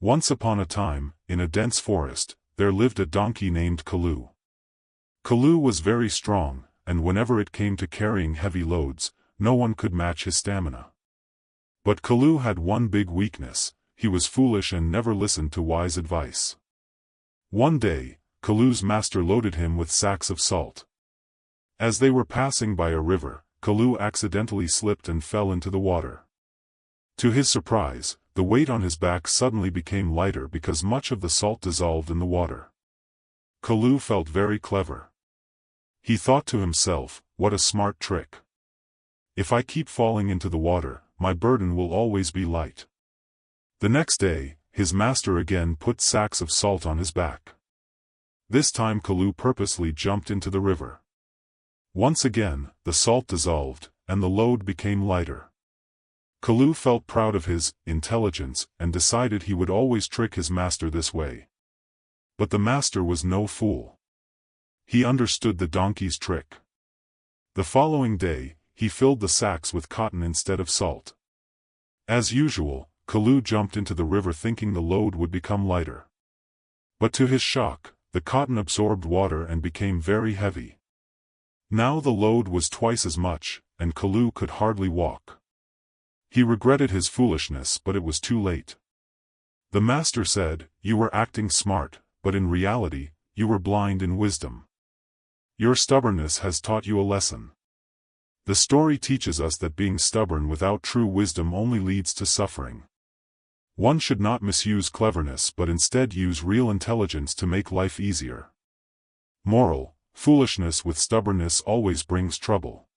Once upon a time, in a dense forest, there lived a donkey named Kalu. Kalu was very strong, and whenever it came to carrying heavy loads, no one could match his stamina. But Kalu had one big weakness: he was foolish and never listened to wise advice. One day, Kalu's master loaded him with sacks of salt. As they were passing by a river, Kalu accidentally slipped and fell into the water. To his surprise, the weight on his back suddenly became lighter because much of the salt dissolved in the water. Kalu felt very clever. He thought to himself, "What a smart trick. If I keep falling into the water, my burden will always be light." The next day, his master again put sacks of salt on his back. This time Kalu purposely jumped into the river. Once again, the salt dissolved, and the load became lighter. Kalu felt proud of his intelligence and decided he would always trick his master this way. But the master was no fool. He understood the donkey's trick. The following day, he filled the sacks with cotton instead of salt. As usual, Kalu jumped into the river thinking the load would become lighter. But to his shock, the cotton absorbed water and became very heavy. Now the load was twice as much, and Kalu could hardly walk. He regretted his foolishness, but it was too late. The master said, "You were acting smart, but in reality, you were blind in wisdom. Your stubbornness has taught you a lesson." The story teaches us that being stubborn without true wisdom only leads to suffering. One should not misuse cleverness but instead use real intelligence to make life easier. Moral: foolishness with stubbornness always brings trouble.